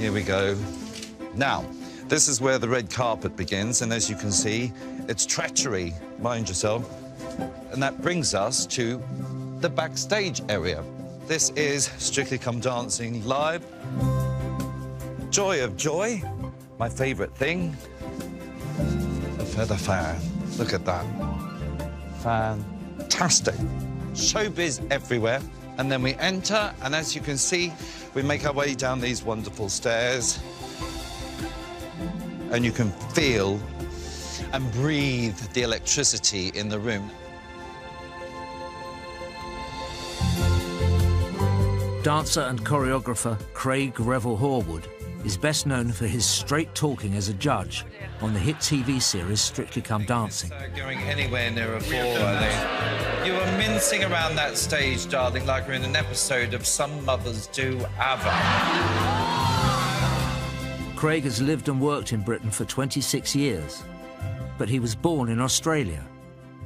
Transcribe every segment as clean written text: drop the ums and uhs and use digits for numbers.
Here we go. Now, this is where the red carpet begins, and as you can see, it's treachery, mind yourself. And that brings us to the backstage area. This is Strictly Come Dancing live. Joy of joy, my favourite thing. A feather fan. Look at that. Fantastic. Showbiz everywhere. And then we enter, and as you can see, we make our way down these wonderful stairs. And you can feel and breathe the electricity in the room. Dancer and choreographer Craig Revel Horwood is best known for his straight talking as a judge on the hit TV series Strictly Come Dancing. Going anywhere near a four, I think. You were mincing around that stage, darling, like we're in an episode of Some Mothers Do Ava. Craig has lived and worked in Britain for 26 years, but he was born in Australia.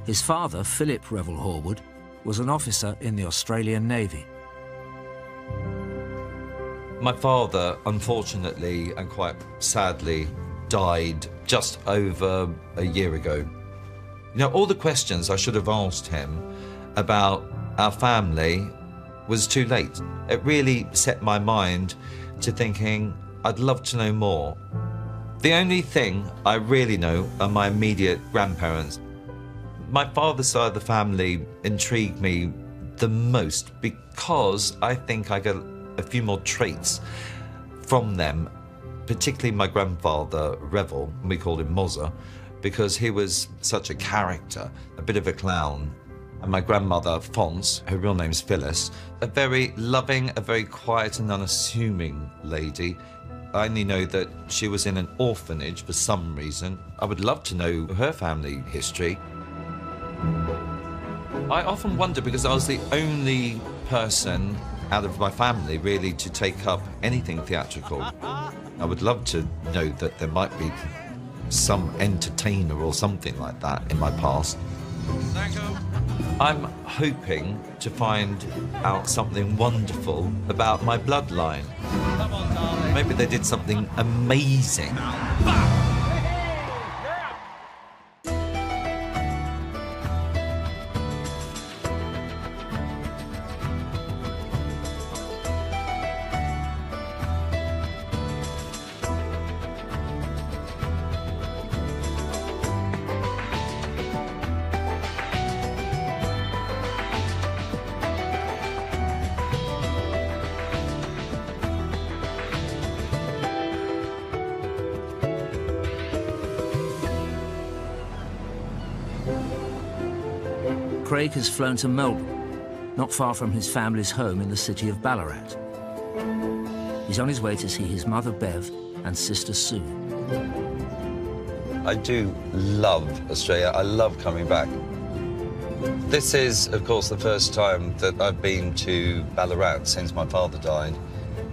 His father, Philip Revel Horwood, was an officer in the Australian Navy. My father, unfortunately and quite sadly, died just over a year ago. You know, all the questions I should have asked him about our family was too late. It really set my mind to thinking I'd love to know more. The only thing I really know are my immediate grandparents. My father's side of the family intrigued me the most because I think I got a few more traits from them, particularly my grandfather, Revel, and we called him Mozza, because he was such a character, a bit of a clown. And my grandmother, Fons, her real name's Phyllis, a very loving, a very quiet and unassuming lady. I only know that she was in an orphanage for some reason. I would love to know her family history. I often wonder, because I was the only person out of my family, really, to take up anything theatrical. I would love to know that there might be some entertainer or something like that in my past. I'm hoping to find out something wonderful about my bloodline. Maybe they did something amazing. Craig has flown to Melbourne, not far from his family's home in the city of Ballarat. He's on his way to see his mother, Bev, and sister, Sue. I do love Australia. I love coming back. This is, of course, the first time that I've been to Ballarat since my father died.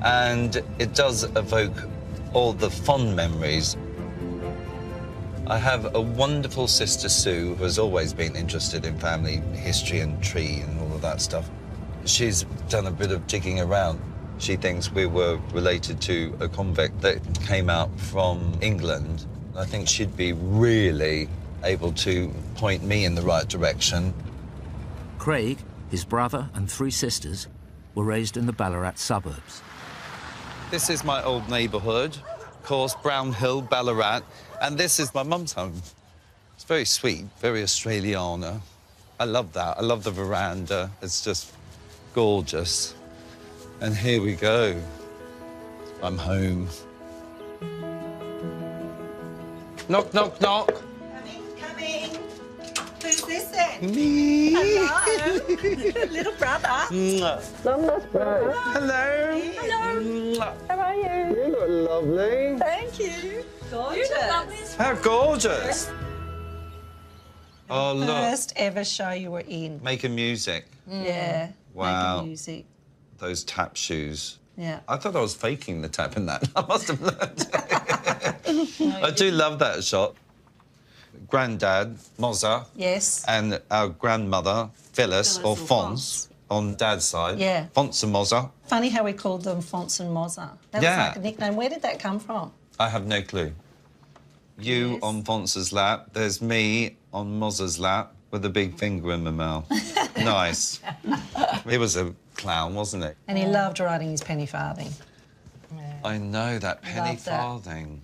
And it does evoke all the fond memories. I have a wonderful sister, Sue, who has always been interested in family history and tree and all of that stuff. She's done a bit of digging around. She thinks we were related to a convict that came out from England. I think she'd be really able to point me in the right direction. Craig, his brother and three sisters were raised in the Ballarat suburbs. This is my old neighbourhood, of course, Brown Hill, Ballarat, and this is my mum's home. It's very sweet, very Australiana. I love that. I love the veranda. It's just gorgeous. And here we go. I'm home. Knock, knock, knock. Coming, coming. Who's this then? Me. Hello. Little brother. Long lost brother. Hello. Hello. Mwah. How are you? You look lovely. Thank you. Gorgeous. You look lovely. How gorgeous. Oh, look. First ever show you were in. Making music. Yeah. Wow. Making music. Those tap shoes. Yeah. I thought I was faking the tap in that. I must have learned. I do love that shot. Granddad, Mozza. Yes. And our grandmother, Phyllis, or Fons, on Dad's side. Yeah. Fonts and Mozza. Funny how we called them Fonts and Mozza. That Yeah. was like a nickname. Where did that come from? I have no clue. You Yes. on Fonts's lap. There's me on Mozza's lap with a big finger in my mouth. Nice. He was a clown, wasn't he? And he loved writing his penny farthing. I know, that penny Love that. farthing.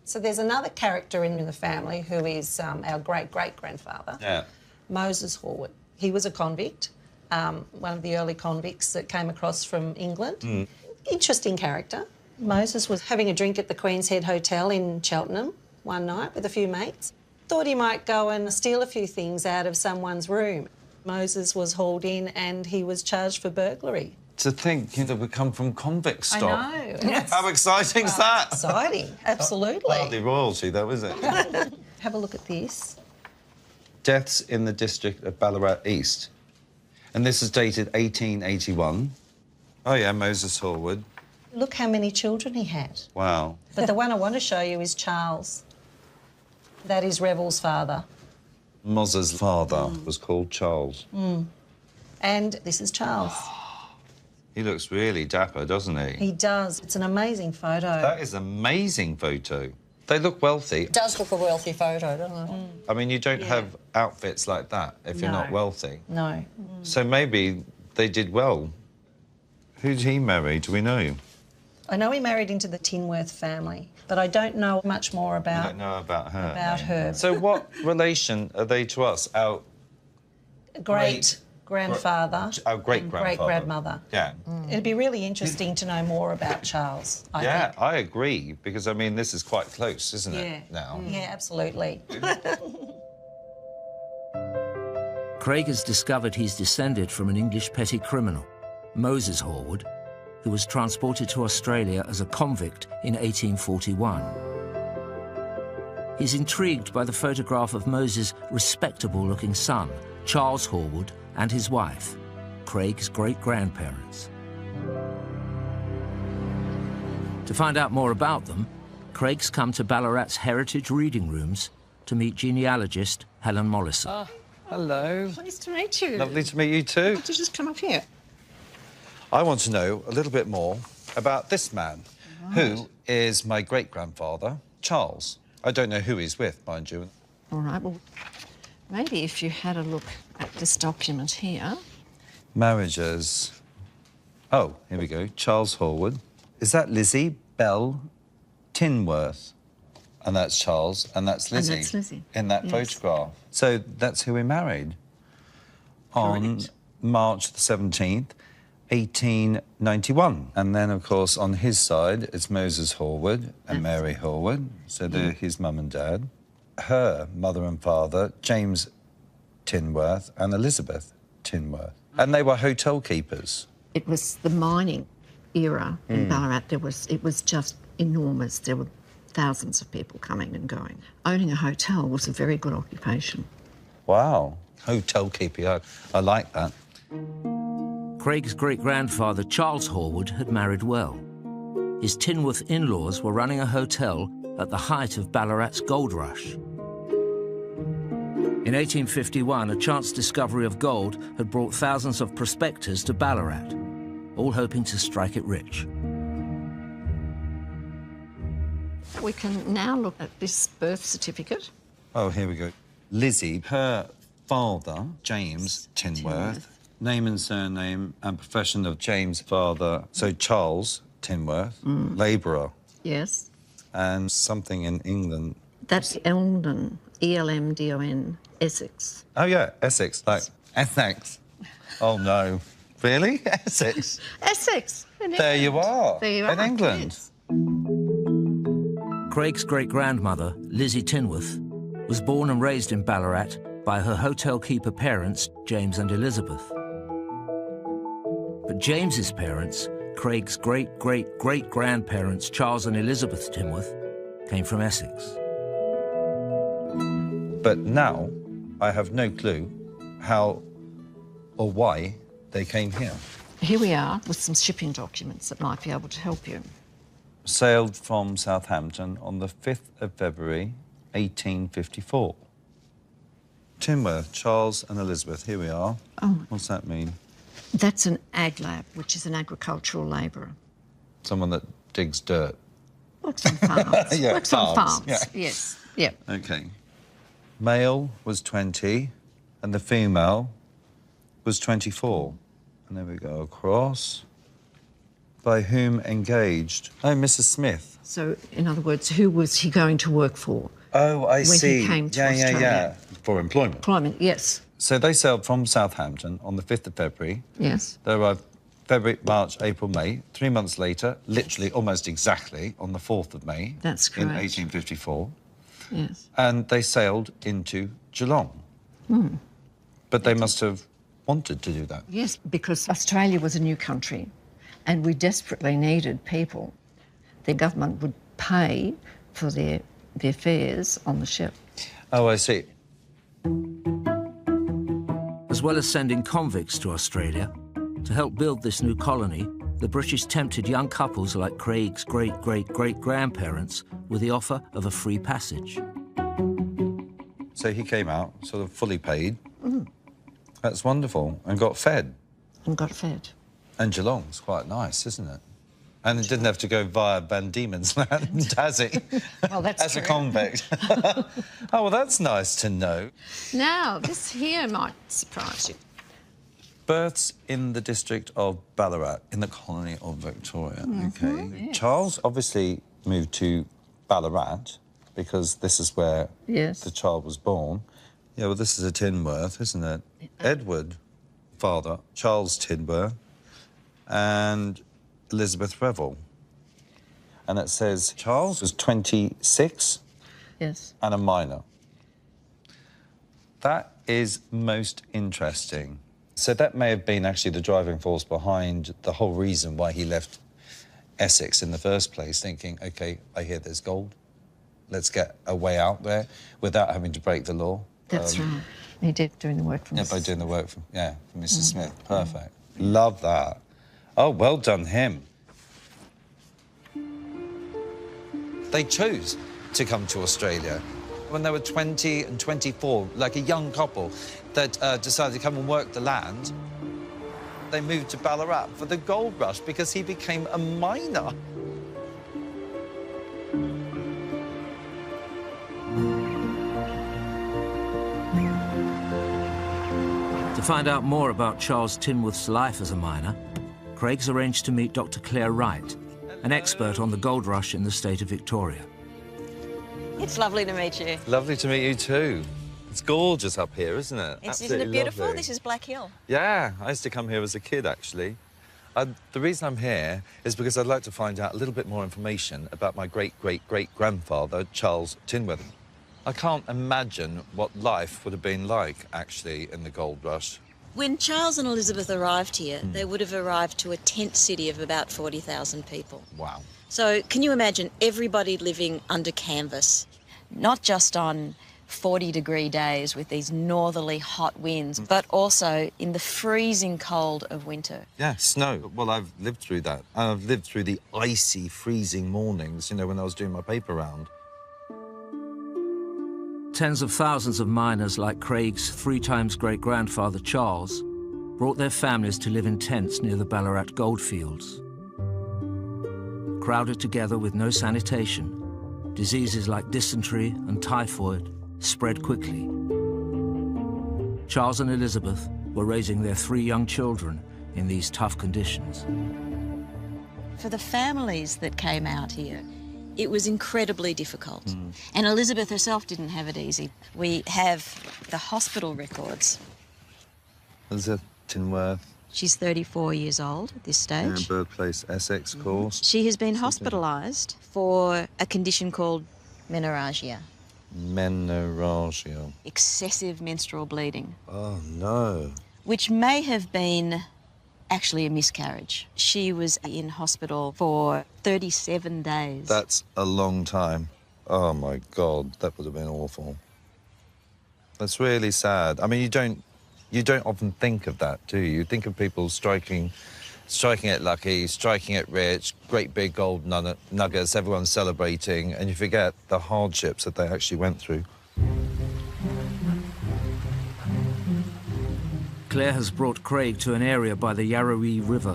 So there's another character in the family who is our great-great-grandfather, Yeah. Moses Horwood. He was a convict, one of the early convicts that came across from England. Interesting character. Moses was having a drink at the Queen's Head Hotel in Cheltenham one night with a few mates. Thought he might go and steal a few things out of someone's room. Moses was hauled in and he was charged for burglary. To think that we come from convict stock. I know. How exciting is that? Exciting, absolutely. Hardly royalty, though, is it? Have a look at this. Deaths in the district of Ballarat East. And this is dated 1881. Oh, yeah, Moses Horwood. Look how many children he had. Wow. But the one I want to show you is Charles. That is Revel's father. Mozza's father was called Charles. And this is Charles. He looks really dapper, doesn't he? He does. It's an amazing photo. That is an amazing photo. They look wealthy. It does look a wealthy photo, doesn't it? I mean, you don't have outfits like that if you're No. not wealthy. No. So maybe they did well. Who did he marry? Do we know? I know he married into the Tinworth family, but I don't know much more I about don't know about her. her. So what relation are they to us? Our Great-grandfather Our and great-grandfather. great-grandmother. Yeah. It'd be really interesting to know more about Charles, I Yeah, think. I agree, because, I mean, this is quite close, isn't it, now? Yeah, absolutely. Craig has discovered he's descended from an English petty criminal, Moses Horwood, who was transported to Australia as a convict in 1841. He's intrigued by the photograph of Moses' respectable-looking son, Charles Horwood, and his wife, Craig's great-grandparents. To find out more about them, Craig's come to Ballarat's Heritage Reading Rooms to meet genealogist Helen Mollison. Hello. Nice to meet you. Lovely to meet you too. To just come up here. I want to know a little bit more about this man, who is my great-grandfather, Charles. I don't know who he's with, mind you. All right, well, maybe if you had a look at this document here. Marriages. Oh, here we go. Charles Horwood. Is that Lizzie Bell Tinworth? And that's Charles, and that's Lizzie. And that's Lizzie, in that yes. photograph. So that's who we married. On Correct. March the 17th, 1891. And then, of course, on his side, it's Moses Horwood and Mary Horwood. So they're his mum and dad. Her mother and father, James Tinworth and Elizabeth Tinworth. And they were hotel keepers. It was the mining era in Ballarat. It was just enormous. There were thousands of people coming and going. Owning a hotel was a very good occupation. Wow. Hotel keeper. I like that. Craig's great-grandfather, Charles Horwood, had married well. His Tinworth in-laws were running a hotel at the height of Ballarat's gold rush. In 1851, a chance discovery of gold had brought thousands of prospectors to Ballarat, all hoping to strike it rich. We can now look at this birth certificate. Oh, here we go. Lizzie, her father, James Tinworth, name and surname and profession of James' father, so Charles Tinworth, labourer, Yes. and something in England. That's Eldon, E-L-M-D-O-N, Essex. Oh, yeah, Essex, like Essex. Oh, no. Really? Essex? Essex! In There you England. are. There you In are. England. Yes. Craig's great-grandmother, Lizzie Tinworth, was born and raised in Ballarat by her hotel keeper parents, James and Elizabeth. But James's parents, Craig's great-great-great-grandparents, Charles and Elizabeth Tinworth, came from Essex. But now I have no clue how or why they came here. Here we are with some shipping documents that might be able to help you. Sailed from Southampton on the 5th of February, 1854. Tinworth, Charles and Elizabeth, here we are. Oh. What's that mean? That's an ag lab, which is an agricultural labourer. Someone that digs dirt. Works on farms. Yeah, Works on farms, farms, yeah. yes. Yeah. Okay. Male was 20 and the female was 24. And there we go across. By whom engaged? Oh, Mrs. Smith. So, in other words, who was he going to work for? Oh, I see. When he came to Australia. Yeah. For employment. Employment, yes. So they sailed from Southampton on the 5th of February. Yes. They arrived February, March, April, May. 3 months later, literally almost exactly, on the 4th of May. That's In correct. 1854. Yes. And they sailed into Geelong. But they must have wanted to do that. Yes, because Australia was a new country and we desperately needed people. The government would pay for their fares on the ship. Oh, I see. As well as sending convicts to Australia, to help build this new colony, the British tempted young couples like Craig's great-great-great-grandparents with the offer of a free passage. So he came out, sort of fully paid. That's wonderful. And got fed. And got fed. And Geelong's quite nice, isn't it? And it didn't have to go via Van Diemen's Land, has he? Well, that's As a true. convict. Oh, well, that's nice to know. Now, this here might surprise you. Births in the district of Ballarat, in the colony of Victoria. OK. yes. Charles obviously moved to Ballarat because this is where Yes. the child was born. Yeah, well, this is a Tinworth, isn't it? Edward, father, Charles Tinworth, and Elizabeth Revel. And it says Charles was 26 Yes. and a minor. That is most interesting. So that may have been actually the driving force behind the whole reason why he left Essex in the first place, thinking, OK, I hear there's gold. Let's get a way out there without having to break the law. That's right. He did doing the work for Yeah, Mrs. by doing the work for Mrs. Smith. Perfect. Love that. Oh, well done him. They chose to come to Australia when they were 20 and 24, like a young couple that decided to come and work the land. They moved to Ballarat for the gold rush because he became a miner. To find out more about Charles Tinworth's life as a miner, Craig's arranged to meet Dr. Claire Wright, an expert on the gold rush in the state of Victoria. It's lovely to meet you. Lovely to meet you too. It's gorgeous up here, isn't it? Isn't it beautiful? This is Black Hill. Yeah, I used to come here as a kid, actually. The reason I'm here is because I'd like to find out a little bit more information about my great-great-great-grandfather, Charles Tinworth. I can't imagine what life would have been like, actually, in the gold rush. When Charles and Elizabeth arrived here, they would have arrived to a tent city of about 40,000 people. Wow. So can you imagine everybody living under canvas, not just on 40-degree days with these northerly hot winds, but also in the freezing cold of winter? Yeah, snow. Well, I've lived through that. I've lived through the icy, freezing mornings, you know, when I was doing my paper round. Tens of thousands of miners like Craig's 3-times great-grandfather Charles brought their families to live in tents near the Ballarat goldfields. Crowded together with no sanitation, diseases like dysentery and typhoid spread quickly. Charles and Elizabeth were raising their 3 young children in these tough conditions. For the families that came out here, it was incredibly difficult. And Elizabeth herself didn't have it easy. We have the hospital records. Elizabeth Tinworth, She's 34 years old at this stage. birthplace Essex, of course. She has been hospitalised for a condition called menorrhagia, Menorrhagia. excessive menstrual bleeding, Oh, no. which may have been actually a miscarriage. She was in hospital for 37 days. That's a long time. Oh, my God, that would have been awful. That's really sad. I mean, you don't often think of that, do you? You think of people striking it lucky, striking it rich, great big gold nuggets, everyone's celebrating, and you forget the hardships that they actually went through. Claire has brought Craig to an area by the Yarrowee River,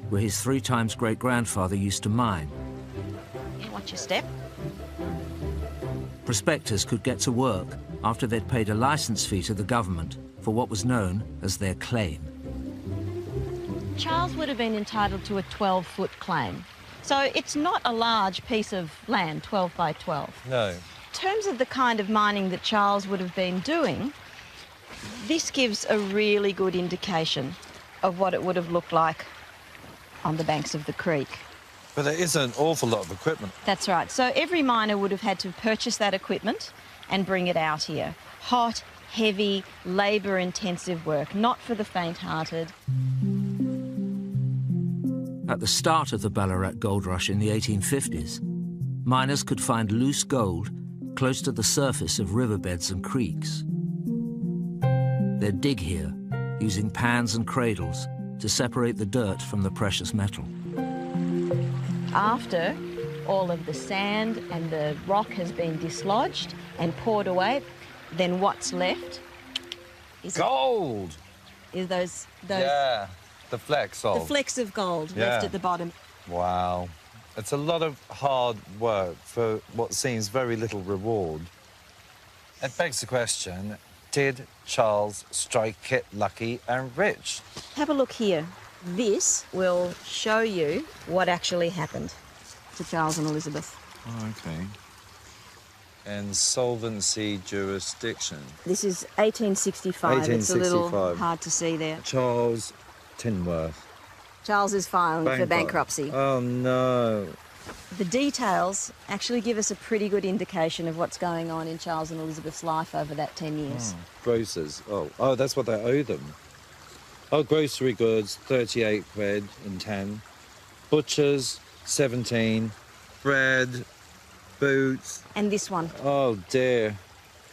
where his 3 times great-grandfather used to mine. Yeah, watch your step. Prospectors could get to work after they'd paid a licence fee to the government for what was known as their claim. Charles would have been entitled to a 12-foot claim. So it's not a large piece of land, 12 by 12. No. In terms of the kind of mining that Charles would have been doing, this gives a really good indication of what it would have looked like on the banks of the creek. But there is an awful lot of equipment. That's right. So every miner would have had to purchase that equipment and bring it out here. Hot, heavy, labour-intensive work, not for the faint-hearted. At the start of the Ballarat gold rush in the 1850s, miners could find loose gold close to the surface of riverbeds and creeks. They'd dig here, using pans and cradles to separate the dirt from the precious metal. After all of the sand and the rock has been dislodged and poured away, then what's left is Gold! those Yeah, the flecks of. the flecks of gold left at the bottom. Wow. It's a lot of hard work for what seems very little reward. It begs the question, did Charles strike it lucky and rich? Have a look here. This will show you what actually happened to Charles and Elizabeth. Oh, OK. Insolvency jurisdiction. This is 1865. It's a little hard to see there. Charles Tinworth. Charles is filing for bankruptcy. Oh, no. The details actually give us a pretty good indication of what's going on in Charles and Elizabeth's life over that 10 years. Grocers. Oh, that's what they owe them. Oh, grocery goods, 38 quid and 10. Butchers, 17. Bread, boots. And this one. Oh, dear.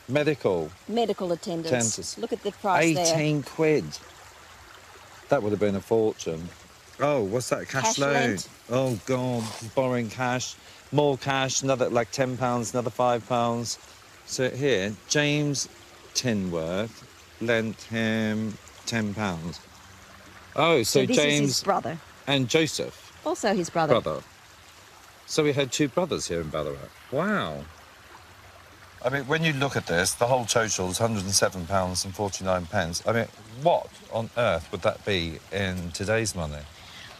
Medical. Medical attendants. Attendants. Look at the price 18 quid. That would have been a fortune. Oh, what's that? Cash loan. lent. Oh, God. Borrowing cash. More cash, another like £10, another £5. So here, James Tinworth lent him £10. Oh, so this James is his brother. and Joseph. Also his brother. So we had 2 brothers here in Ballarat. Wow. I mean, when you look at this, the whole total is £107.49. I mean, what on earth would that be in today's money?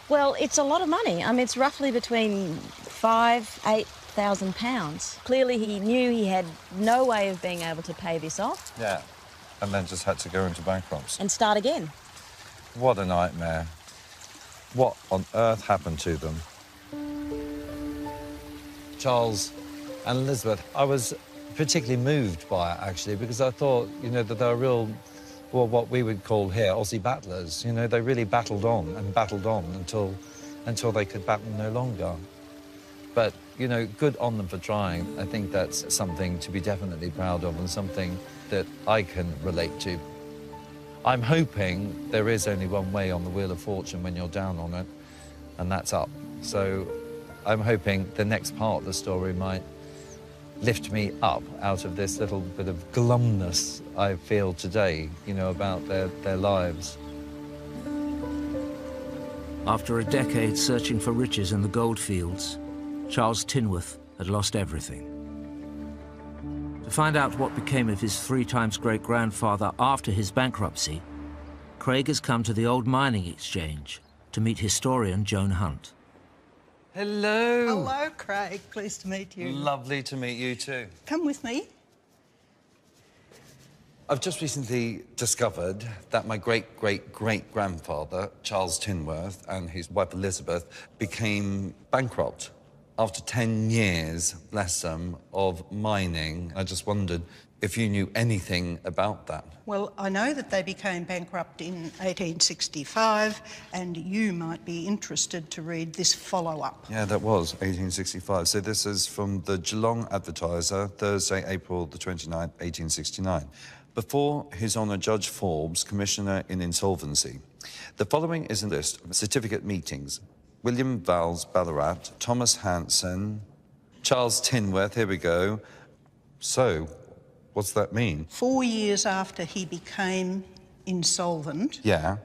Well, it's a lot of money. I mean, it's roughly between £8,000. Clearly, he knew he had no way of being able to pay this off. Yeah. And then just had to go into bankruptcy. And start again. What a nightmare. What on earth happened to them? Charles and Elizabeth, I was particularly moved by it, actually, because I thought, you know, that they were real, well, what we would call here Aussie battlers. You know, they really battled on until they could battle no longer. But, you know, good on them for trying. I think that's something to be definitely proud of and something that I can relate to. I'm hoping there is only one way on the Wheel of Fortune when you're down on it, and that's up. So I'm hoping the next part of the story might lift me up out of this little bit of glumness I feel today, you know, about their lives. After a decade searching for riches in the goldfields, Charles Tinworth had lost everything. To find out what became of his 3 times great-grandfather after his bankruptcy, Craig has come to the old mining exchange to meet historian Joan Hunt. Hello. Hello, Craig. Pleased to meet you. Lovely to meet you too. Come with me. I've just recently discovered that my great-great-great-grandfather, Charles Tinworth, and his wife Elizabeth became bankrupt after 10 years, bless them, of mining. I just wondered if you knew anything about that. Well, I know that they became bankrupt in 1865, and you might be interested to read this follow-up. Yeah, that was 1865. So this is from the Geelong Advertiser, Thursday, April the 29th, 1869. Before His Honour Judge Forbes, Commissioner in Insolvency. The following is a list of certificate meetings. William Valls, Ballarat, Thomas Hanson, Charles Tinworth, here we go. So, what's that mean? 4 years after he became insolvent. Yeah.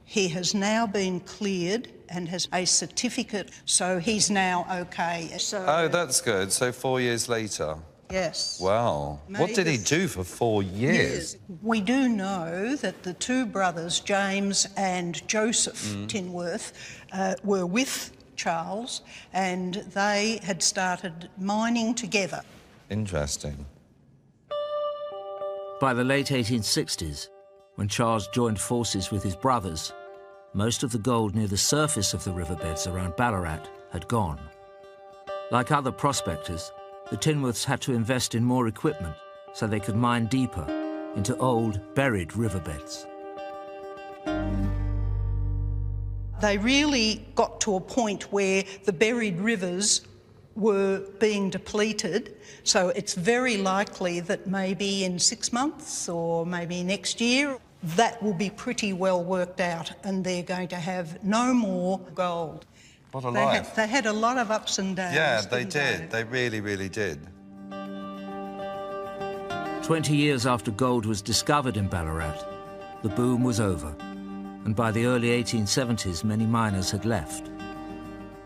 He has now been cleared and has a certificate, so he's now okay. So, Oh, that's good. So 4 years later. yes. Wow. What did he do for 4 years? We do know that the two brothers, James and Joseph Tinworth, were with Charles, and they had started mining together. Interesting. By the late 1860s, when Charles joined forces with his brothers, most of the gold near the surface of the riverbeds around Ballarat had gone. Like other prospectors, the Tinworths had to invest in more equipment so they could mine deeper into old, buried riverbeds. They really got to a point where the buried rivers were being depleted, so it's very likely that maybe in 6 months or maybe next year, that will be pretty well worked out and they're going to have no more gold. What a life. They had a lot of ups and downs. Yeah, they didn't did. They really, really did. 20 years after gold was discovered in Ballarat, the boom was over, and by the early 1870s, many miners had left.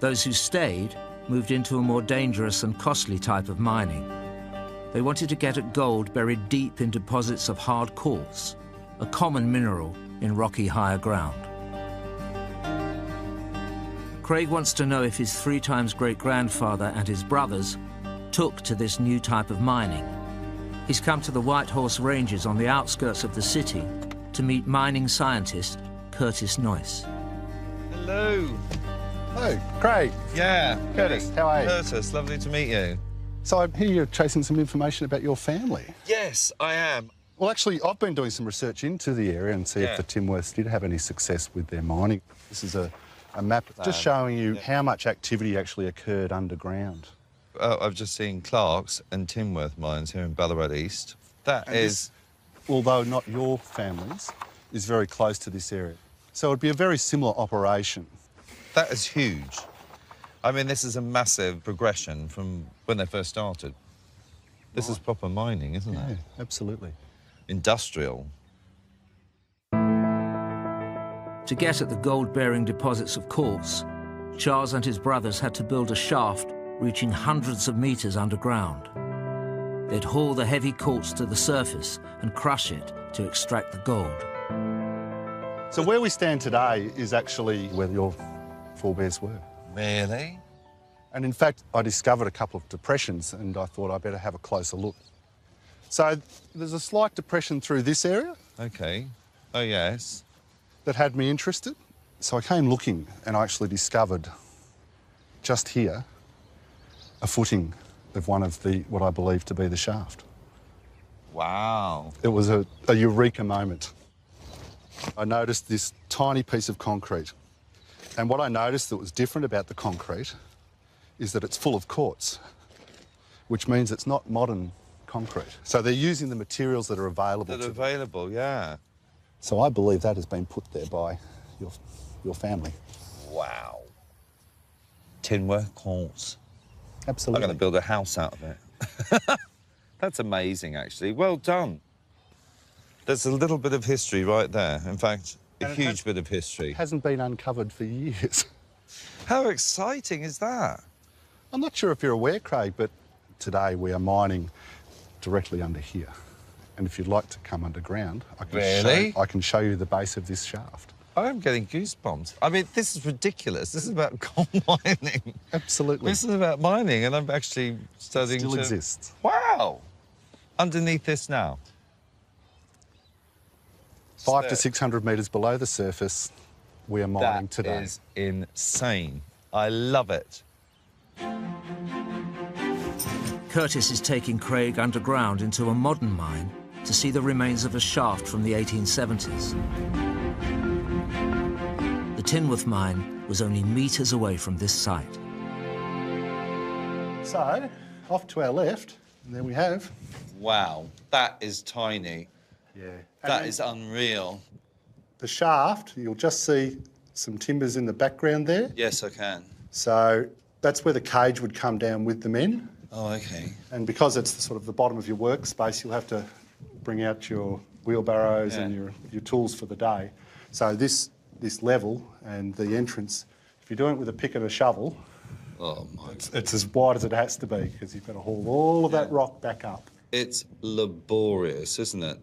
Those who stayed moved into a more dangerous and costly type of mining. They wanted to get at gold buried deep in deposits of hard quartz, a common mineral in rocky higher ground. Craig wants to know if his 3 times great-grandfather and his brothers took to this new type of mining. He's come to the White Horse Ranges on the outskirts of the city to meet mining scientist Curtis Noyce. Hello. Oh, Craig. Yeah. Curtis, how are you? Curtis, lovely to meet you. So I hear you're chasing some information about your family. Yes, I am. Well, actually, I've been doing some research into the area and see if the Tinworths did have any success with their mining. This is a map just showing you how much activity actually occurred underground. I've just seen Clark's and Tinworth mines here in Ballarat East. That is... although not your family's, is very close to this area. So it'd be a very similar operation. That is huge. I mean, this is a massive progression from when they first started. This is proper mining, isn't it? Yeah, absolutely. Industrial. To get at the gold-bearing deposits of quartz, Charles and his brothers had to build a shaft reaching hundreds of meters underground. They'd haul the heavy quartz to the surface and crush it to extract the gold. So where we stand today is actually where your forebears were. Really? And in fact, I discovered a couple of depressions and I thought I'd better have a closer look. So there's a slight depression through this area. OK. Oh, yes. That had me interested. So I came looking and I actually discovered just here a footing of one of what I believe to be the shaft. Wow. It was a eureka moment. I noticed this tiny piece of concrete. And what I noticed that was different about the concrete is that it's full of quartz, which means it's not modern concrete. So they're using the materials that are available to them. Available, yeah. So I believe that has been put there by your family. Wow. Tinworth quartz. Absolutely. I'm going to build a house out of it. That's amazing, actually. Well done. There's a little bit of history right there. In fact, a huge bit of history. It hasn't been uncovered for years. How exciting is that? I'm not sure if you're aware, Craig, but today we are mining directly under here. And if you'd like to come underground, I can show you the base of this shaft. I'm getting goosebumps. I mean, this is ridiculous. This is about coal mining. Absolutely. This is about mining, and I'm actually studying It still exists. Wow! Underneath this now. 500 to 600 metres below the surface, we are mining today. That is insane. I love it. Curtis is taking Craig underground into a modern mine to see the remains of a shaft from the 1870s. The Tinworth mine was only metres away from this site. So, off to our left, and there we have... Wow, that is tiny. Yeah. That is unreal. The shaft, you'll just see some timbers in the background there. Yes, I can. So that's where the cage would come down with the men. Oh, OK. And because it's the bottom of your workspace, you'll have to bring out your wheelbarrows and your tools for the day. So this level and the entrance, if you're doing it with a pick and a shovel, it's as wide as it has to be because you've got to haul all of that rock back up. It's laborious, isn't it?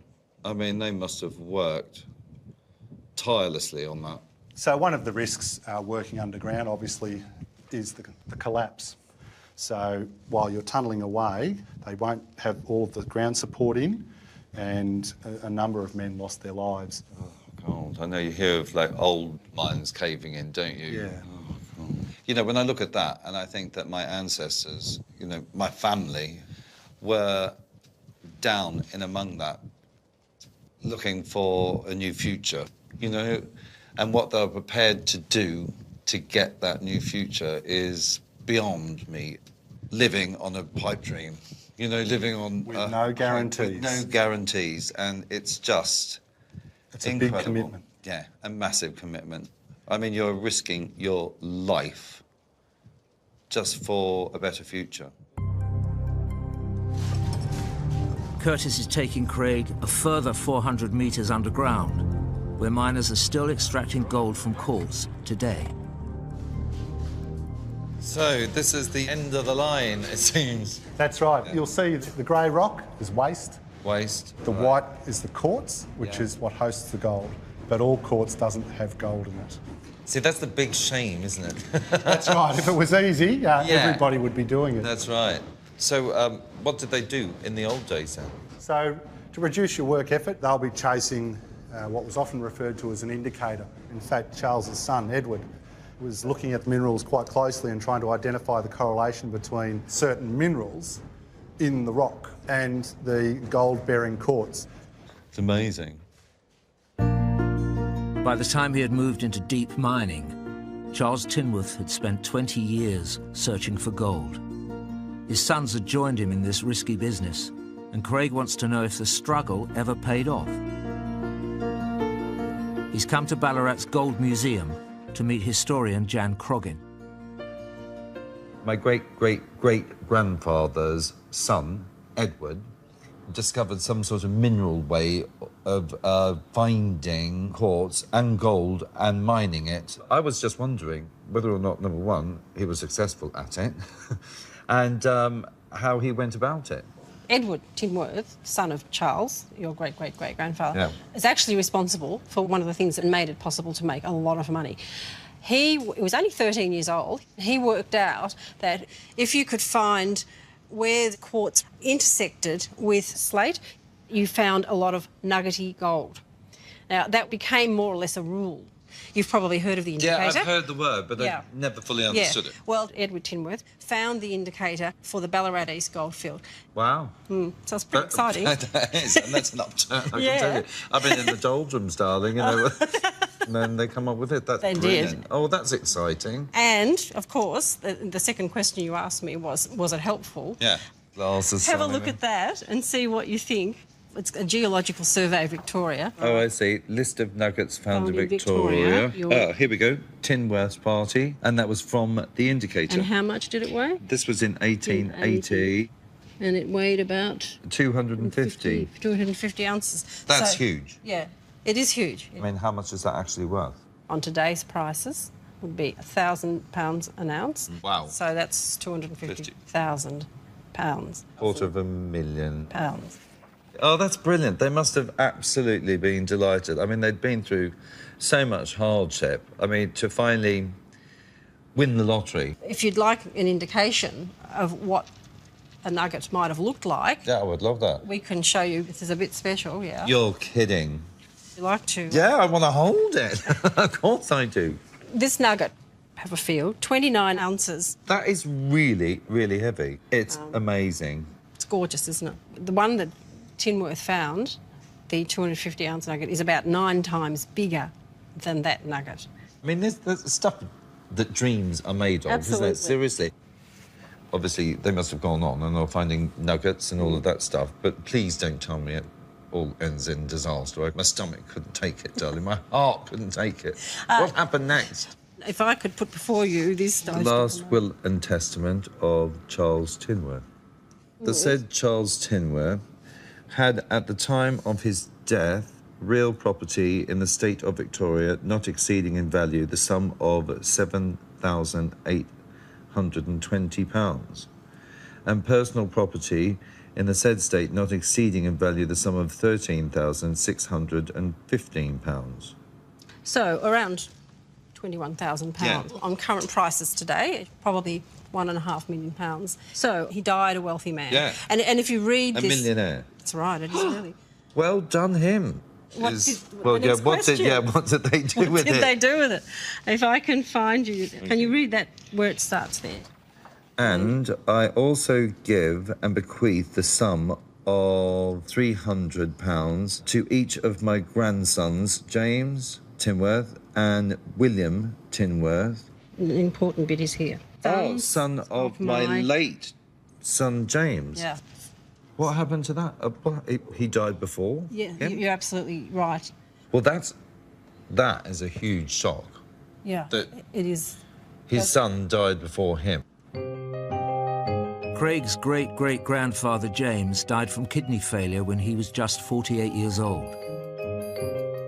I mean, they must have worked tirelessly on that. So one of the risks working underground, obviously, is the collapse. So while you're tunnelling away, they won't have all of the ground support in, and a number of men lost their lives. Oh, God. I know you hear of, like, old mines caving in, don't you? Yeah. Oh, God. You know, when I look at that, and I think that my ancestors, you know, my family, were down in among that, looking for a new future, you know, and what they were prepared to do to get that new future is beyond me. Living on a pipe dream, you know, living on... With no guarantees. With no guarantees, and it's just It's a incredible. big commitment. Yeah, a massive commitment. I mean, you're risking your life just for a better future. Curtis is taking Craig a further 400 metres underground, where miners are still extracting gold from quartz today. So, this is the end of the line, it seems. That's right. Yeah. You'll see the grey rock is waste. Waste. The white is the quartz, which is what hosts the gold. But all quartz doesn't have gold in it. See, that's the big shame, isn't it? That's right. If it was easy, everybody would be doing it. That's right. So, what did they do in the old days then? So, to reduce your work effort, they'll be chasing what was often referred to as an indicator. In fact, Charles's son, Edward, was looking at the minerals quite closely and trying to identify the correlation between certain minerals in the rock and the gold-bearing quartz. It's amazing. By the time he had moved into deep mining, Charles Tinworth had spent 20 years searching for gold. His sons had joined him in this risky business, and Craig wants to know if the struggle ever paid off. He's come to Ballarat's Gold Museum to meet historian Jan Croggin. My great-great-great-grandfather's son, Edward, discovered some sort of mineral way of finding quartz and gold and mining it. I was just wondering whether or not, number one, he was successful at it, and how he went about it. Edward Tinworth, son of Charles, your great-great-great-grandfather, is actually responsible for one of the things that made it possible to make a lot of money. He was only 13 years old. He worked out that if you could find where the quartz intersected with slate, you found a lot of nuggety gold. Now, that became more or less a rule. You've probably heard of the indicator. Yeah, I've heard the word, but I never fully understood it. Well, Edward Tinworth found the indicator for the Ballarat East goldfield. Wow. So it's pretty exciting. That is, and that's an upturn, I can tell you. I've been in the doldrums, darling, you know, and then they come up with it. That's brilliant. Oh, that's exciting. And, of course, the second question you asked me was it helpful? Yeah. Have a look at that and see what you think. It's a Geological Survey of Victoria. Oh, I see. List of nuggets found in Victoria. Oh, here we go. Tinworth's party. And that was from the indicator. And how much did it weigh? This was in 1880. And it weighed about... 250 ounces. That's huge. Yeah, it is huge. I mean, how much is that actually worth? On today's prices, would be £1,000 an ounce. Wow. So that's £250,000. £250,000. Oh, that's brilliant. They must have absolutely been delighted. I mean, they'd been through so much hardship. I mean, to finally win the lottery. If you'd like an indication of what a nugget might have looked like... Yeah, I would love that. We can show you. This is a bit special, yeah. You're kidding. You like to... Yeah, I want to hold it. Of course I do. This nugget, have a feel, 29 ounces. That is really, really heavy. It's amazing. It's gorgeous, isn't it? The one that Tinworth found, the 250-ounce nugget, is about 9 times bigger than that nugget. I mean, there's stuff that dreams are made of, Absolutely. isn't it? Seriously. Obviously, they must have gone on and are finding nuggets and all of that stuff, but please don't tell me it all ends in disaster. My stomach couldn't take it, darling. My heart couldn't take it. What happened next? If I could put before you this... The last will and testament of Charles Tinworth. The said Charles Tinworth had at the time of his death real property in the state of Victoria not exceeding in value the sum of £7,820 and personal property in the said state not exceeding in value the sum of £13,615. So around £21,000 on current prices today, probably £1.5 million. So he died a wealthy man. Yeah. And if you read a this... millionaire. That's right, it is really. Well done him. What What did they do with it? What did they do with it? If I can find you... Can you read that where it starts there? And I also give and bequeath the sum of £300 to each of my grandsons, James Tinworth and William Tinworth. An important bit is here. Son of my late son, James. Yeah. What happened to that? He died before? Yeah, him? you're absolutely right. Well, that is a huge shock. Yeah, That it is. his son died before him. Craig's great-great-grandfather James died from kidney failure when he was just 48 years old.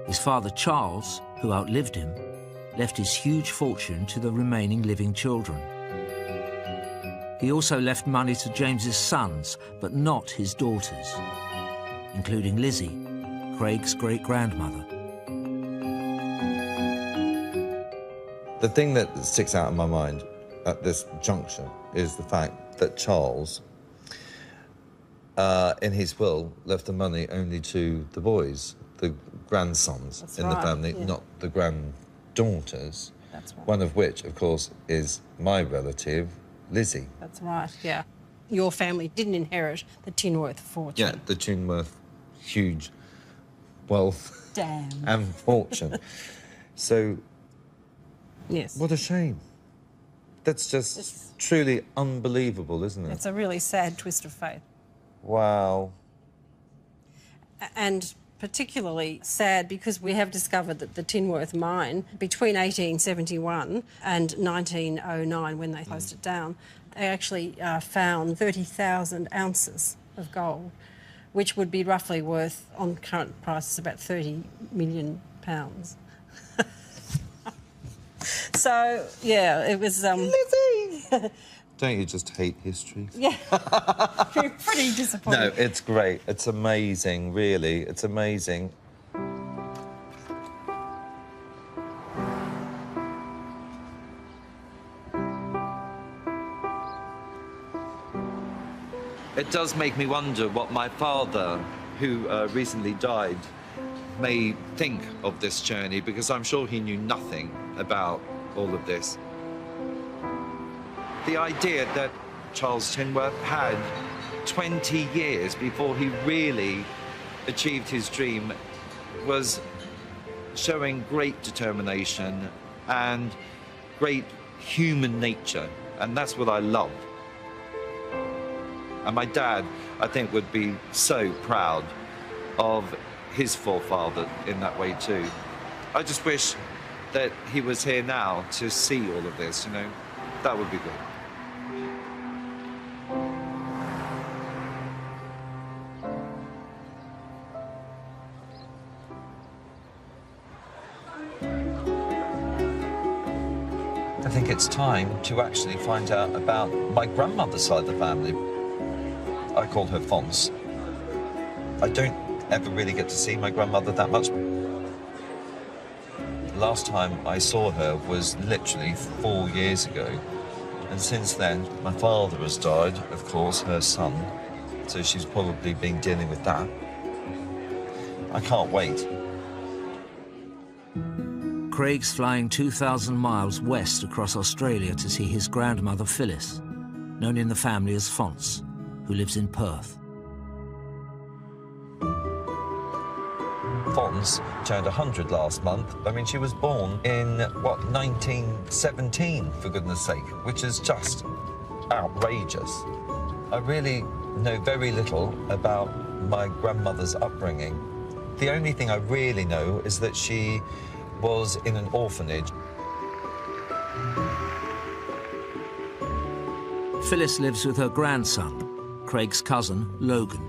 His father Charles, who outlived him, left his huge fortune to the remaining living children. He also left money to James's sons, but not his daughters, including Lizzie, Craig's great-grandmother. The thing that sticks out in my mind at this juncture is the fact that Charles, in his will, left the money only to the boys, the grandsons in the family, not the granddaughters. That's right. One of which, of course, is my relative, Lizzie. That's right, yeah. Your family didn't inherit the Tinworth fortune. Yeah, the Tinworth huge wealth Damn. and fortune. So, Yes. what a shame. That's just truly unbelievable, isn't it? It's a really sad twist of fate. Wow. And particularly sad because we have discovered that the Tinworth mine, between 1871 and 1909, when they closed it down, they actually found 30,000 ounces of gold, which would be roughly worth, on current prices, about £30 million. So, yeah, it was... Lizzie! Don't you just hate history? Yeah, pretty disappointing. No, it's great. It's amazing, really. It's amazing. It does make me wonder what my father, who recently died, may think of this journey, because I'm sure he knew nothing about all of this. The idea that Charles Tinworth had 20 years before he really achieved his dream was showing great determination and great human nature, and that's what I love. And my dad, I think, would be so proud of his forefather in that way too. I just wish that he was here now to see all of this, you know. That would be good. I think it's time to actually find out about my grandmother's side of the family. I call her Fonce. I don't ever really get to see my grandmother that much. Last time I saw her was literally 4 years ago. And since then, my father has died, of course, her son. So she's probably been dealing with that. I can't wait. Craig's flying 2,000 miles west across Australia to see his grandmother Phyllis, known in the family as Fonce, who lives in Perth. Fonce turned 100 last month. I mean, she was born in, 1917, for goodness sake, which is just outrageous. I really know very little about my grandmother's upbringing. The only thing I really know is that she was in an orphanage. Phyllis lives with her grandson, Craig's cousin, Logan.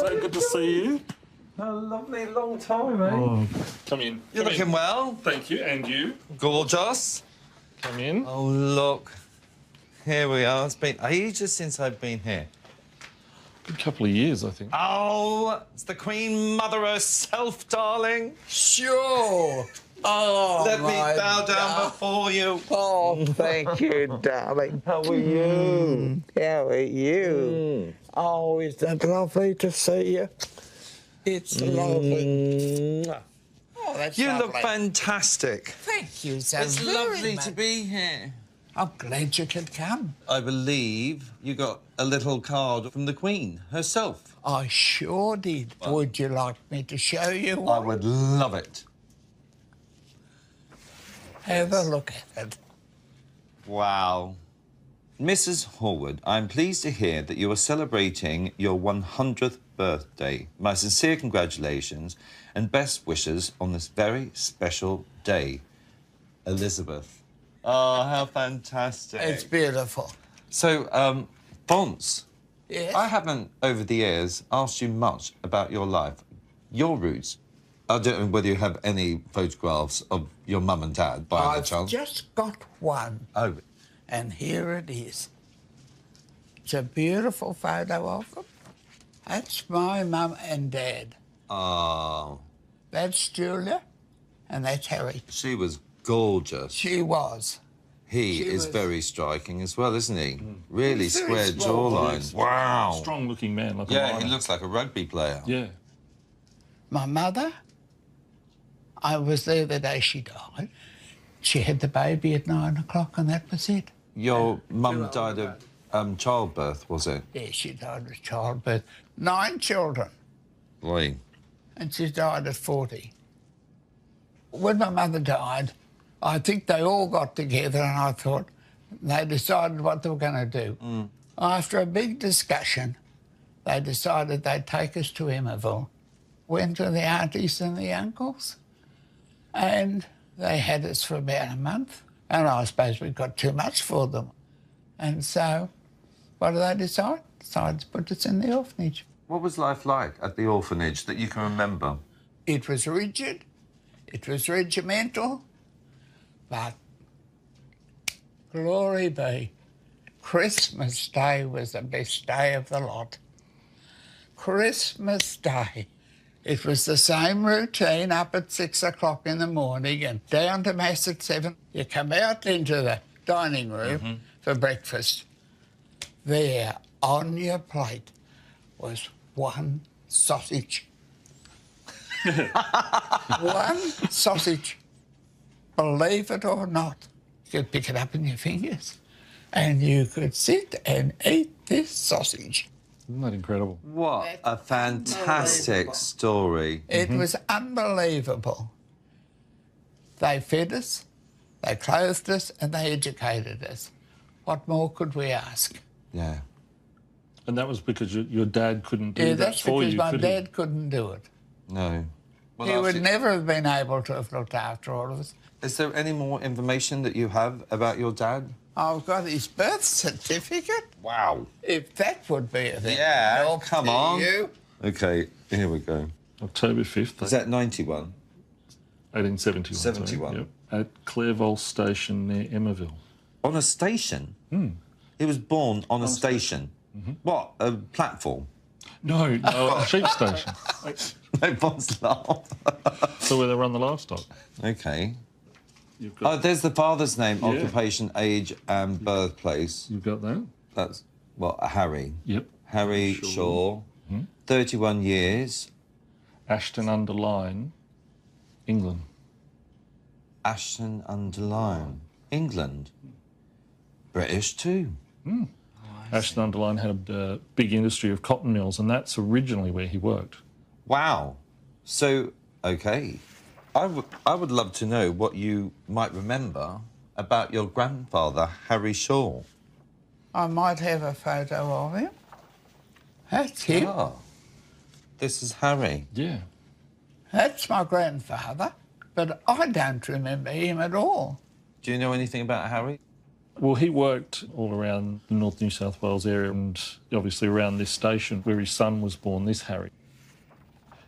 So good to see you. A lovely long time, eh? Oh, come in. You're Come looking in. well. Thank you, and you. Gorgeous. Come in. Oh, look. Here we are. It's been ages since I've been here. A couple of years, I think. Oh, it's the Queen Mother herself, darling. Sure. Oh, Let me my bow down before you. Oh, thank you, darling. How are you? How are you? Oh, isn't it lovely to see you? It's lovely. Oh, that's You lovely. look fantastic. Thank you so It's very lovely much. to be here. I'm glad you could come. I believe you got a little card from the Queen herself. I sure did. Would you like me to show you I one? would love it. Have a look at it. Wow. Mrs. Horwood, I'm pleased to hear that you are celebrating your 100th birthday. My sincere congratulations and best wishes on this very special day. Elizabeth. Oh, how fantastic. It's beautiful. So, Fonts, Yes? I haven't, over the years, asked you much about your life, your roots. I don't know whether you have any photographs of your mum and dad, by any I've chance. just got one, Oh, and here it is. It's a beautiful photo of them. That's my mum and dad. oh, That's Julia, and that's Harry. she was gorgeous. She was. He she is was- very striking as well, isn't he? Really He's very square small, jawline. Wow. Strong-looking man, like a Yeah, he lion. looks like a rugby player. Yeah. My mother, I was there the day she died. She had the baby at 9 o'clock, and that was it. Your mum died of childbirth, was it? Yeah, she died of childbirth. 9 children, Boy. and she died at 40. When my mother died, I think they all got together, and I thought they decided what they were going to do. After a big discussion, they decided they'd take us to Emmerville. Went to the aunties and the uncles, and they had us for about a month. And I suppose we got too much for them. And so, what did they decide? Decided to put us in the orphanage. What was life like at the orphanage that you can remember? It was rigid, it was regimental, but glory be, Christmas Day was the best day of the lot. Christmas Day. It was the same routine, up at 6 o'clock in the morning and down to Mass at 7. You come out into the dining room for breakfast. There, on your plate, was one sausage. One sausage. Believe it or not. You could pick it up in your fingers and you could sit and eat this sausage. Isn't that incredible? What a fantastic story. It was unbelievable. They fed us, they clothed us, and they educated us. What more could we ask? Yeah. And that was because your dad couldn't do Yeah, that that's for because you, my could dad couldn't do it. No. Well, He would after- never have been able to have looked after all of us. Is there any more information that you have about your dad? I've got his birth certificate. Wow. If that would be a thing. Yeah, help come to on. You. Okay, here we go. he? October 5th, Is that 91? 1871. 71. Yep. At Clairvaux Station near Emmerville. On a station? He was born on a station. What, a platform? No, a sheep station. No one's laugh. So where they run the livestock. Okay. You've Oh, got, there's the father's name, Yeah. occupation, age and birthplace. you've got that? That's, what, Harry? Yep. Harry Shaw. 31 years. Ashton-under-Lyne, England. Ashton-under-Lyne. England. British too. Ashton-under-Lyne had a big industry of cotton mills, and that's originally where he worked. Wow. So, okay. I would love to know what you might remember about your grandfather, Harry Shaw. I might have a photo of him. That's him. Ah, this is Harry. Yeah. That's my grandfather, but I don't remember him at all. Do you know anything about Harry? Well, he worked all around the North New South Wales area and obviously around this station where his son was born, this Harry.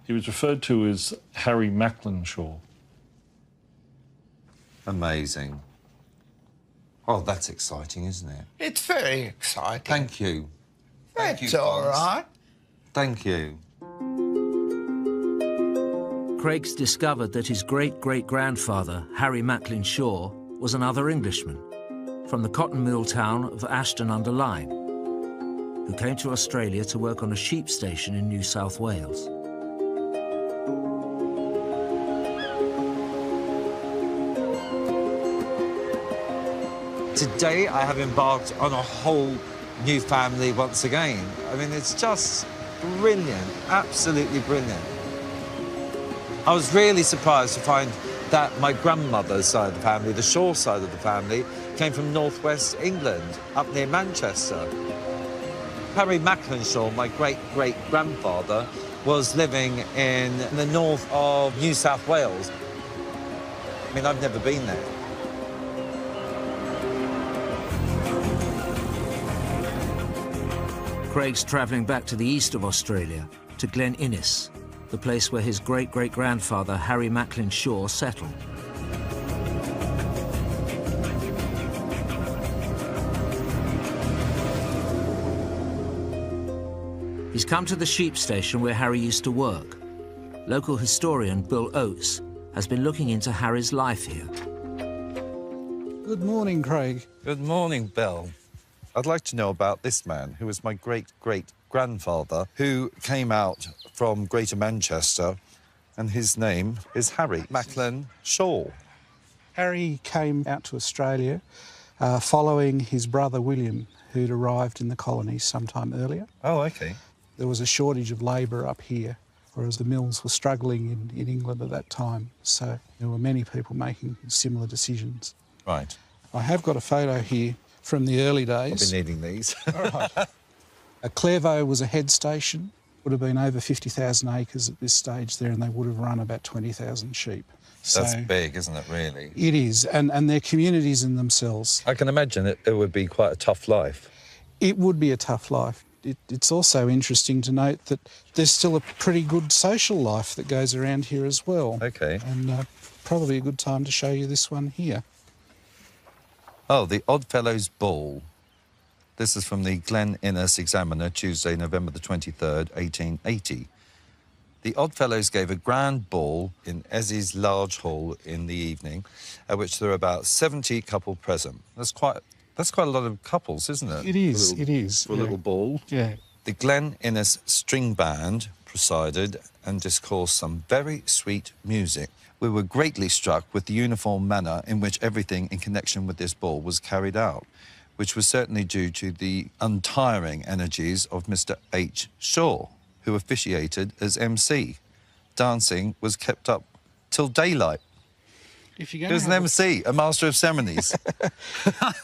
He was referred to as Harry Macklin Shaw. Amazing. Oh, that's exciting, isn't it? It's very exciting. Thank you. Thank That's you, all Franz. right. Thank you. Craig's discovered that his great-great-grandfather, Harry Macklin Shaw, was another Englishman from the cotton mill town of Ashton-under-Lyne, who came to Australia to work on a sheep station in New South Wales. Today I have embarked on a whole new family once again. I mean, it's just brilliant, absolutely brilliant. I was really surprised to find that my grandmother's side of the family, the Shaw side of the family, came from northwest England, up near Manchester. Harry Macklin Shaw, my great-great-grandfather, was living in the north of New South Wales. I mean, I've never been there. Craig's travelling back to the east of Australia, to Glen Innes, the place where his great-great-grandfather, Harry Macklin Shaw, settled. He's come to the sheep station where Harry used to work. Local historian Bill Oates has been looking into Harry's life here. Good morning, Craig. Good morning, Bill. I'd like to know about this man, who was my great-great-grandfather, who came out from Greater Manchester, and his name is Harry Macklin Shaw. Harry came out to Australia following his brother William, who'd arrived in the colonies sometime earlier. Oh, OK. There was a shortage of labour up here, whereas the mills were struggling in England at that time, so there were many people making similar decisions. Right. I have got a photo here from the early days. I've been needing these. All right. Clairvaux was a head station, would have been over 50,000 acres at this stage there, and they would have run about 20,000 sheep. That's big, isn't it, really? It is, and they're communities in themselves. I can imagine it would be quite a tough life. It would be a tough life. It's also interesting to note that there's still a pretty good social life that goes around here as well. OK. And probably a good time to show you this one here. Oh, the Oddfellows Ball. This is from the Glen Innes Examiner, Tuesday, November the 23rd, 1880. The Oddfellows gave a grand ball in Ezzy's large hall in the evening, at which there were about 70 couple present. That's quite a lot of couples, isn't it? It is, it is. For a little ball. Yeah. The Glen Innes String Band presided and discoursed some very sweet music. We were greatly struck with the uniform manner in which everything in connection with this ball was carried out, which was certainly due to the untiring energies of Mr. H. Shaw, who officiated as MC. Dancing was kept up till daylight. He was an MC, a master of ceremonies.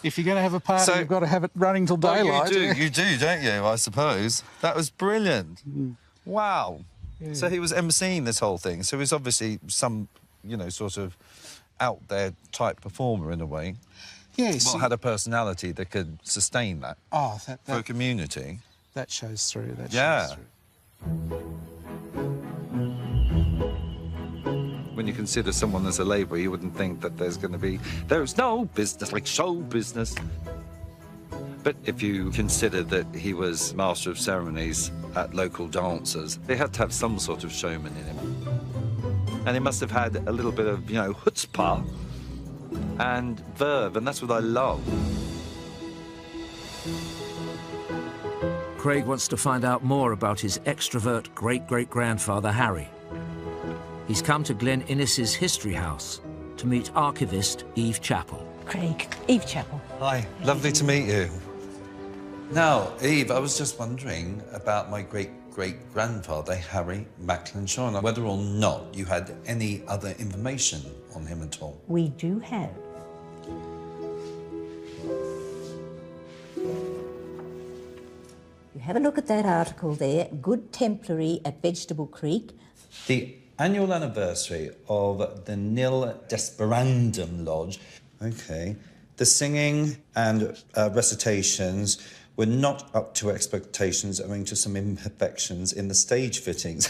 If you're going to have a party, you've got to have it running till daylight. Well, you do, don't you, I suppose? That was brilliant. Wow. Yeah. So he was emceeing this whole thing. So he was obviously some, you know, sort of out there type performer in a way. Yes. Well, had a personality that could sustain that. Oh, for a community. That shows through. That shows through. When you consider someone as a labourer, you wouldn't think that there's no business like show business. But if you consider that he was master of ceremonies at local dances, they had to have some sort of showman in him. And he must have had a little bit of, you know, chutzpah and verve, and that's what I love. Craig wants to find out more about his extrovert great-great-grandfather, Harry. He's come to Glen Innes's History House to meet archivist Eve Chappell. Craig, Eve Chappell. Hi, lovely to meet you. Now, Eve, I was just wondering about my great-great-grandfather, Harry Macklin Shaw, and whether or not you had any other information on him at all. We do have. You have a look at that article there, Good Templary at Vegetable Creek. The annual anniversary of the Nil Desperandum Lodge. OK. The singing and recitations were not up to expectations owing to some imperfections in the stage fittings.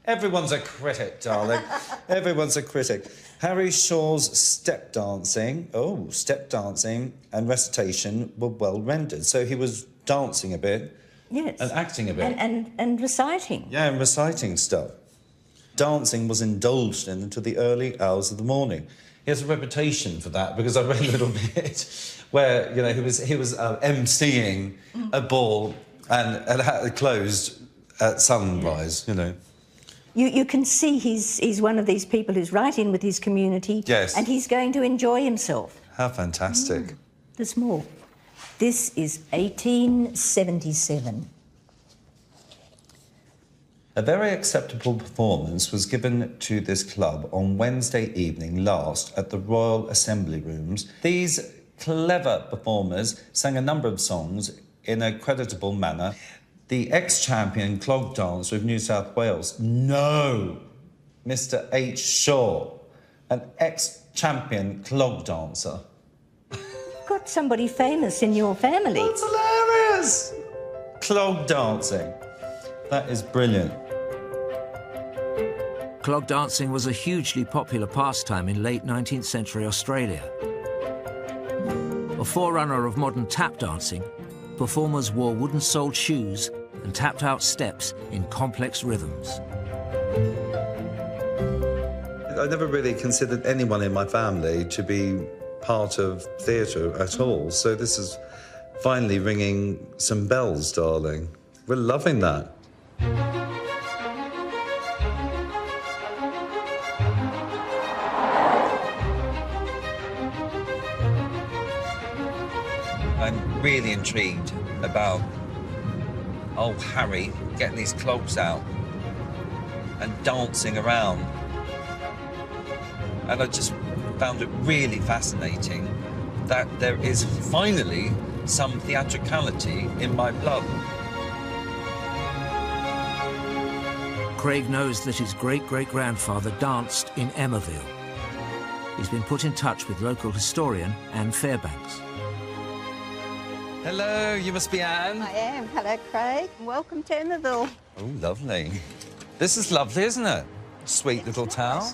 Everyone's a critic, darling. Everyone's a critic. Harry Shaw's step dancing and recitation were well rendered. So he was dancing a bit. Yes. And acting a bit. And reciting. Yeah, and reciting stuff. Dancing was indulged in until the early hours of the morning. He has a reputation for that, because I read a little bit where, you know, he was emceeing a ball and had it closed at sunrise, you know. You can see he's one of these people who's right in with his community. Yes. And he's going to enjoy himself. How fantastic. There's more. This is 1877. A very acceptable performance was given to this club on Wednesday evening last at the Royal Assembly Rooms. These clever performers sang a number of songs in a creditable manner. The ex-champion clog dancer of New South Wales, no, Mr. H. Shaw, an ex-champion clog dancer. You've got somebody famous in your family. That's hilarious! Clog dancing. That is brilliant. Clog dancing was a hugely popular pastime in late 19th century Australia. A forerunner of modern tap dancing, performers wore wooden-soled shoes and tapped out steps in complex rhythms. I never really considered anyone in my family to be part of theatre at all, so this is finally ringing some bells, darling. We're loving that. I'm really intrigued about old Harry getting these clogs out and dancing around. And I just found it really fascinating that there is finally some theatricality in my blood. Craig knows that his great-great-grandfather danced in Emmaville. He's been put in touch with local historian Anne Fairbanks. Hello, you must be Anne. I am. Hello, Craig. Welcome to Emmaville. Oh, lovely. This is lovely, isn't it? Sweet little town.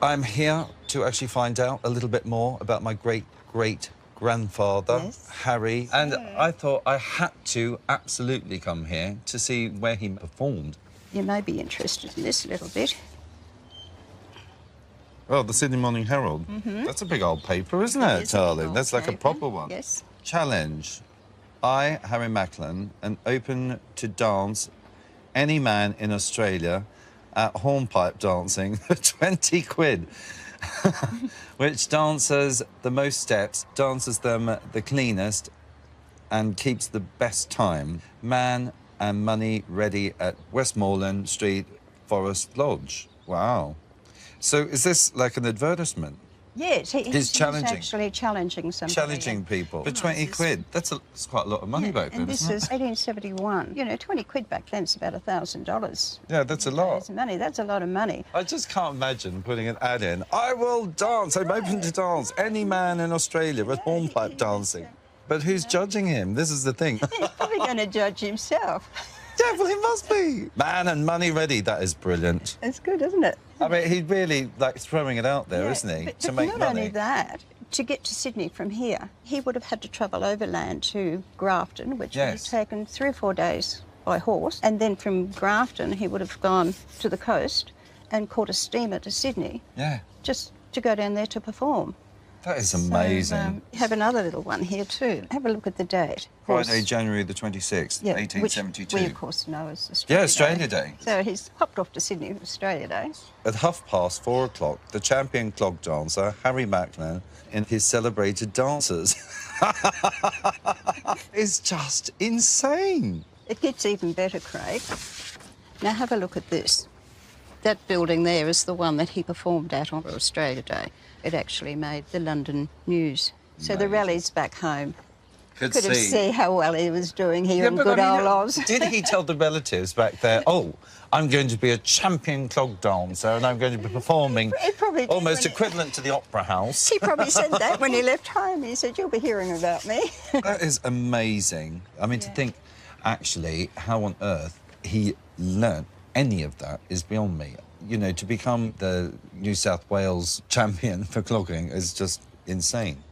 I'm here to actually find out a little bit more about my great-great-grandfather, Yes. Harry. And I thought I had to absolutely come here to see where he performed. You may be interested in this a little bit. Oh, the Sydney Morning Herald. That's a big old paper, isn't it, darling? That's like a proper one. Yes. Challenge. I, Harry Macklin, am open to dance any man in Australia at hornpipe dancing for 20 quid. Which dances the most steps, dances them the cleanest, and keeps the best time. Man and money ready at Westmoreland Street Forest Lodge. Wow. So is this like an advertisement? Yes, he's challenging. actually challenging somebody. Challenging people for 20 quid. That's quite a lot of money back then, And this isn't is it? 1871. You know, 20 quid back then's about $1,000. Yeah, that's a lot. That's money. That's a lot of money. I just can't imagine putting an ad in. I will dance. I'm open to dance. Any man in Australia at hornpipe dancing. But who's judging him? This is the thing. He's probably going to judge himself. Yeah, well, he must be. Man and money ready. That is brilliant. It's good, isn't it? I mean, he's really, like, throwing it out there, isn't he? But To make not money. only that, to get to Sydney from here, he would have had to travel overland to Grafton, which would have taken 3 or 4 days by horse. And then from Grafton, he would have gone to the coast and caught a steamer to Sydney. Yeah. Just to go down there to perform. That is amazing. So, have another little one here too. Have a look at the date. Friday, January the 26th, Yeah, 1872. which we, of course, know as Australia Yeah, Australia Day. So he's popped off to Sydney for Australia Day. At 4:30, the champion clog dancer, Harry Macklin, in his celebrated dancers. It's just insane. It gets even better, Craig. Now have a look at this. That building there is the one that he performed at on Australia Day. It actually made the London news. So the rallies back home could see how well he was doing here in but good I mean, old Oz. Did he tell the relatives back there, oh, I'm going to be a champion clog dancer and I'm going to be performing He probably did almost equivalent to the opera house? He probably said that when he left home. He said, you'll be hearing about me. That is amazing. I mean, to think, actually, how on earth he learnt any of that is beyond me. You know, to become the New South Wales champion for clogging is just insane.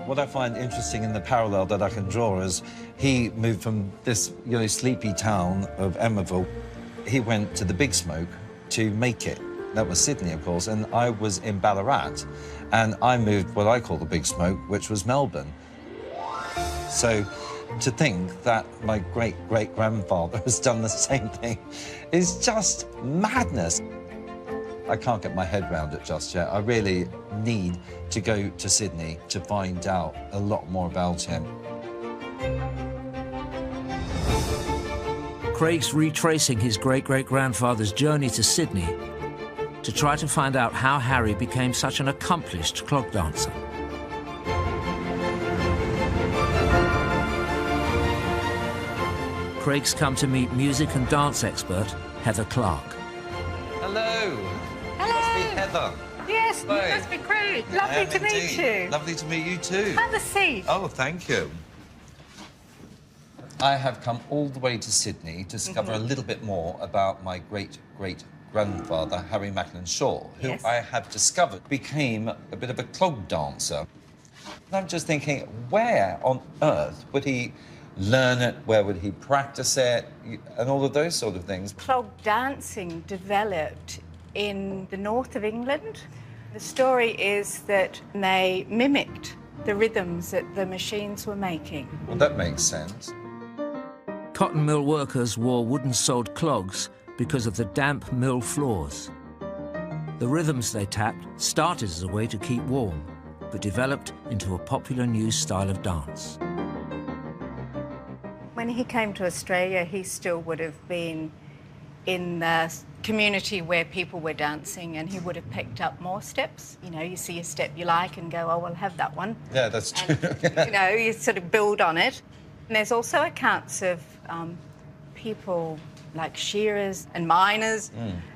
What I find interesting in the parallel that I can draw is he moved from this, you know, sleepy town of Emerville. He went to the big smoke to make it. That was Sydney, of course, and I was in Ballarat, and I moved what I call the big smoke, which was Melbourne. So to think that my great-great-grandfather has done the same thing is just madness. I can't get my head around it just yet. I really need to go to Sydney to find out a lot more about him. Craig's retracing his great-great-grandfather's journey to Sydney to try to find out how Harry became such an accomplished clog dancer. Craig's come to meet music and dance expert Heather Clark. Hello. Hello. Must be Heather. Yes, Hi. you must be Craig. Lovely to meet you. Lovely to meet you too. Have a seat. Oh, thank you. I have come all the way to Sydney to discover a little bit more about my great-great-grandfather, Harry Macklin Shaw, who Yes. I have discovered became a bit of a clog dancer. And I'm just thinking, where on earth would he learn it? Where would he practice it? And all of those sort of things. Clog dancing developed in the north of England. The story is that they mimicked the rhythms that the machines were making. Well, that makes sense. Cotton mill workers wore wooden-soled clogs because of the damp mill floors. The rhythms they tapped started as a way to keep warm, but developed into a popular new style of dance. When he came to Australia, he still would have been in the community where people were dancing, and he would have picked up more steps. You know, you see a step you like and go, oh, we'll have that one. Yeah, that's true. You know, you sort of build on it. And there's also accounts of people like shearers and miners.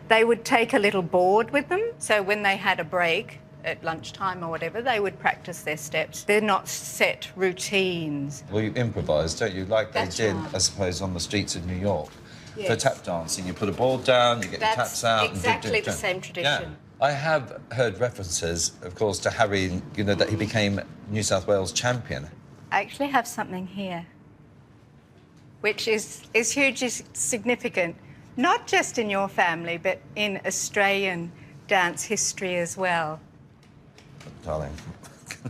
They would take a little board with them, so when they had a break at lunchtime or whatever, they would practice their steps. They're not set routines. Well, you improvise, don't you? Like they That's did, right. I suppose, on the streets of New York. For Yes. tap dancing, you put a board down, you get That's the taps out. exactly and the same tradition. Yeah. I have heard references, of course, to Harry, you know, that he became New South Wales champion. I actually have something here, which is hugely significant, not just in your family, but in Australian dance history as well. Darling,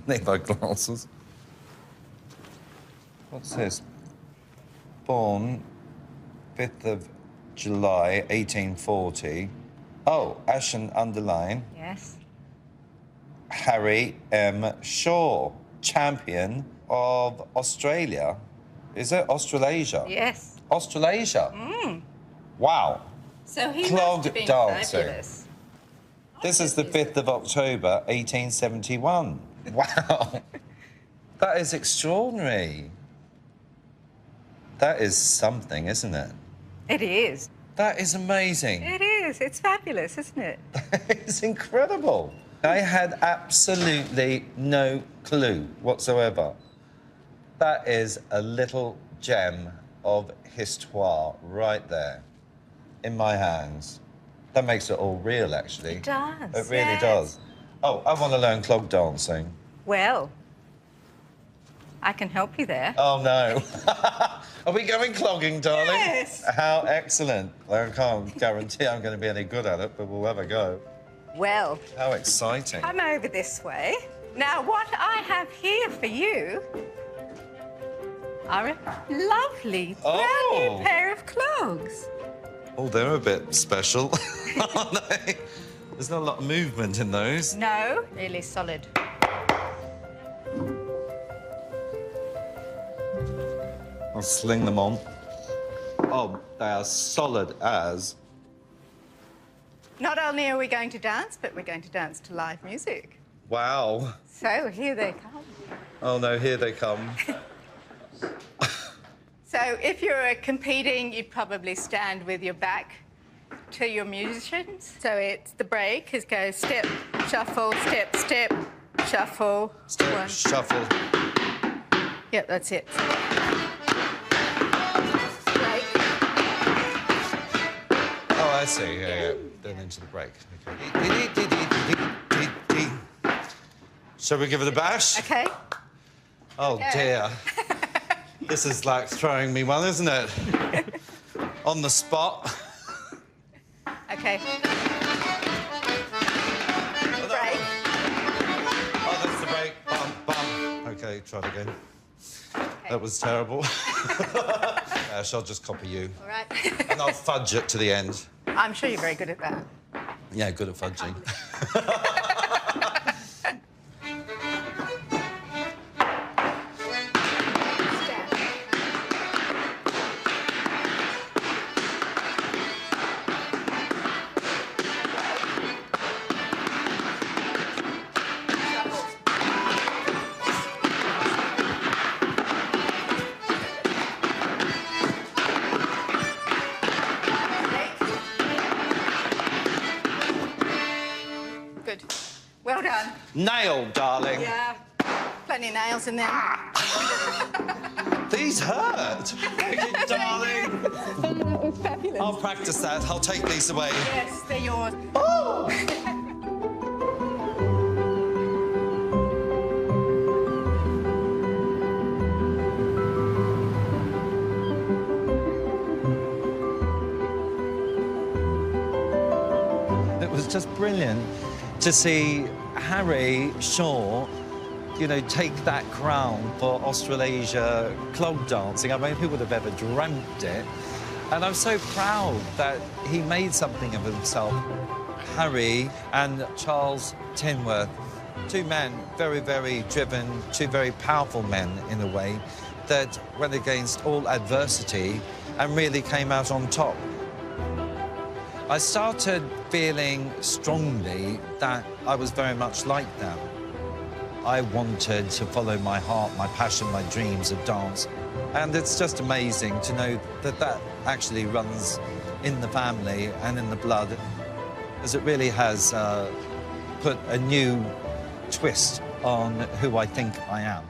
need my glasses. What's this? Born 5th of July, 1840. Oh, Ashen Underline. Yes. Harry M. Shaw, champion of Australia. Is it Australasia? Yes. Australasia? Wow. So he Clog must have been dancing. fabulous. This is the 5th of October, 1871. Wow. That is extraordinary. That is something, isn't it? It is. That is amazing. It is. It's fabulous, isn't it? It's incredible. I had absolutely no clue whatsoever. That is a little gem of histoire right there in my hands. That makes it all real, actually. It does. It really yes. does. Oh, I want to learn clog dancing. Well, I can help you there. Oh, no. Are we going clogging, darling? Yes. How excellent. I can't guarantee I'm going to be any good at it, but we'll have a go. Well, How exciting. come over this way. Now, what I have here for you are a lovely brand Oh. new pair of clogs. Oh, they're a bit special, aren't they? There's not a lot of movement in those. No, really solid. I'll sling them on. Oh, they are solid as... Not only are we going to dance, but we're going to dance to live music. Wow. So here they come. Oh no, here they come. So if you're competing, you'd probably stand with your back to your musicians. So it's the break, it goes step, shuffle, step, step, shuffle. Step, one. shuffle. Yep, that's it. Oh, I see. Yeah. Then into the break. Okay. Shall we give it a bash? Okay. Oh, dear. This is like throwing me one, isn't it? On the spot. Okay. Break. Oh, that's the break. Bum, bum. Okay, try it again. Okay. That was terrible. Ash, I'll just copy you. All right. And I'll fudge it to the end. I'm sure you're very good at that. Yeah, good at fudging. Good. Well done. Nailed, darling. Yeah. Plenty of nails in there. These hurt. Thank you, darling. That was fabulous. I'll practice that. I'll take these away. Yes, they're yours. Oh! It was just brilliant to see Harry Shaw, you know, take that crown for Australasia clog dancing. I mean, who would have ever dreamt it? And I'm so proud that he made something of himself. Harry and Charles Tinworth, two men, very, very driven, two very powerful men in a way, that went against all adversity and really came out on top. I started feeling strongly that I was very much like them. I wanted to follow my heart, my passion, my dreams of dance. And it's just amazing to know that that actually runs in the family and in the blood, as it really has put a new twist on who I think I am.